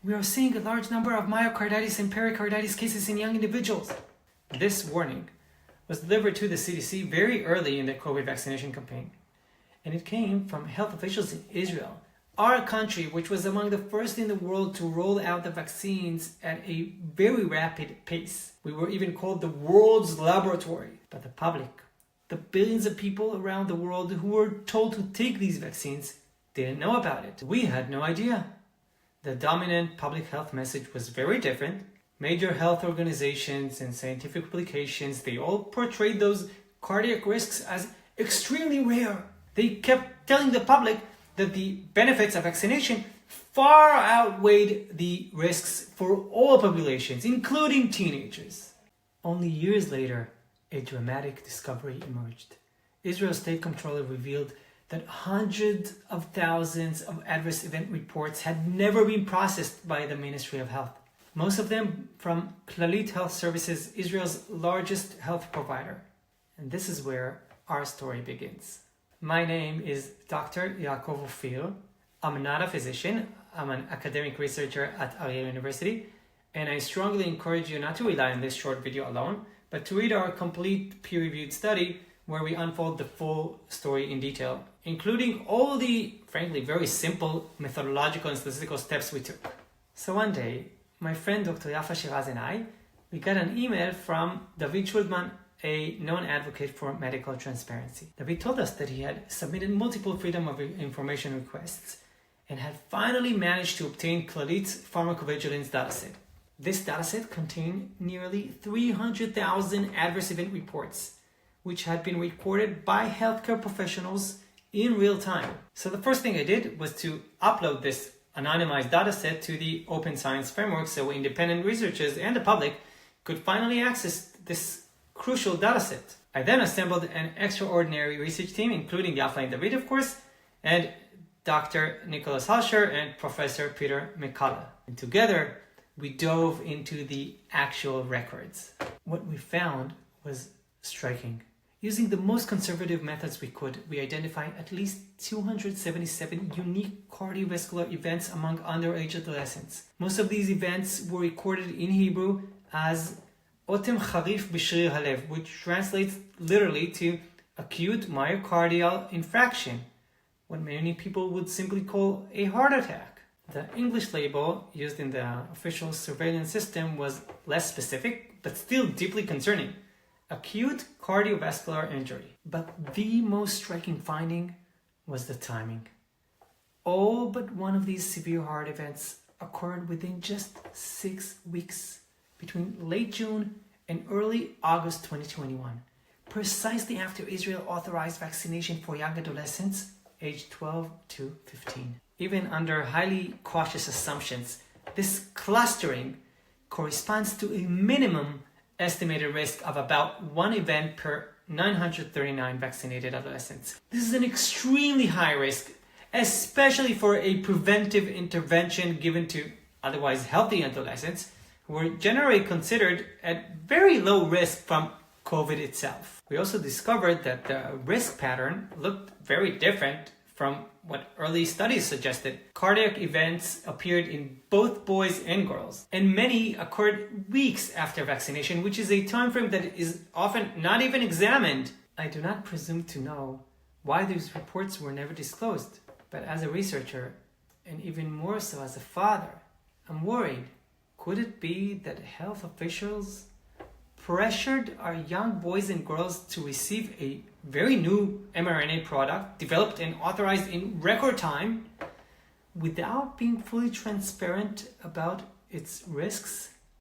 We are seeing a large number of myocarditis and pericarditis cases in young individuals. This warning was delivered to the CDC very early in the COVID vaccination campaign, and it came from health officials in Israel, our country, which was among the first in the world to roll out the vaccines at a very rapid pace. We were even called the world's laboratory. But the public, the billions of people around the world who were told to take these vaccines, didn't know about it. We had no idea. The dominant public health message was very different. Major health organizations and scientific publications, they all portrayed those cardiac risks as extremely rare. They kept telling the public that the benefits of vaccination far outweighed the risks for all populations, including teenagers. Only years later, a dramatic discovery emerged. Israel's state comptroller revealed that hundreds of thousands of adverse event reports had never been processed by the Ministry of Health. Most of them from Clalit Health Services, Israel's largest health provider. And this is where our story begins. My name is Dr. Yaakov Ophir. I'm not a physician. I'm an academic researcher at Ariel University, and I strongly encourage you not to rely on this short video alone, but to read our complete peer-reviewed study where we unfold the full story in detail, including all the, frankly, very simple methodological and statistical steps we took. So one day, my friend Dr. Yafa Shiraz and I, we got an email from David Schuldman, a known advocate for medical transparency. David told us that he had submitted multiple freedom of information requests and had finally managed to obtain Clarit's pharmacovigilance dataset. This dataset contained nearly 300,000 adverse event reports, which had been recorded by healthcare professionals in real time. So the first thing I did was to upload this anonymized dataset to the Open Science Framework so independent researchers and the public could finally access this crucial dataset. I then assembled an extraordinary research team, including Yafa and David, of course, and Dr. Nicholas Halsher and Professor Peter McCullough. And together, we dove into the actual records. What we found was striking. Using the most conservative methods we could, we identified at least 277 unique cardiovascular events among underage adolescents. Most of these events were recorded in Hebrew as Otem Charif B'Shrir Halev, which translates literally to acute myocardial infarction, what many people would simply call a heart attack. The English label used in the official surveillance system was less specific, but still deeply concerning. Acute cardiovascular injury. But the most striking finding was the timing. All but one of these severe heart events occurred within just 6 weeks, between late June and early August 2021, precisely after Israel authorized vaccination for young adolescents aged 12 to 15. Even under highly cautious assumptions, this clustering corresponds to a minimum estimated risk of about 1 event per 939 vaccinated adolescents. This is an extremely high risk, especially for a preventive intervention given to otherwise healthy adolescents who were generally considered at very low risk from COVID itself. We also discovered that the risk pattern looked very different from what early studies suggested. Cardiac events appeared in both boys and girls, and many occurred weeks after vaccination, which is a time frame that is often not even examined. I do not presume to know why these reports were never disclosed, but as a researcher, and even more so as a father, I'm worried. Could it be that health officials pressured our young boys and girls to receive a very new mRNA product developed and authorized in record time without being fully transparent about its risks?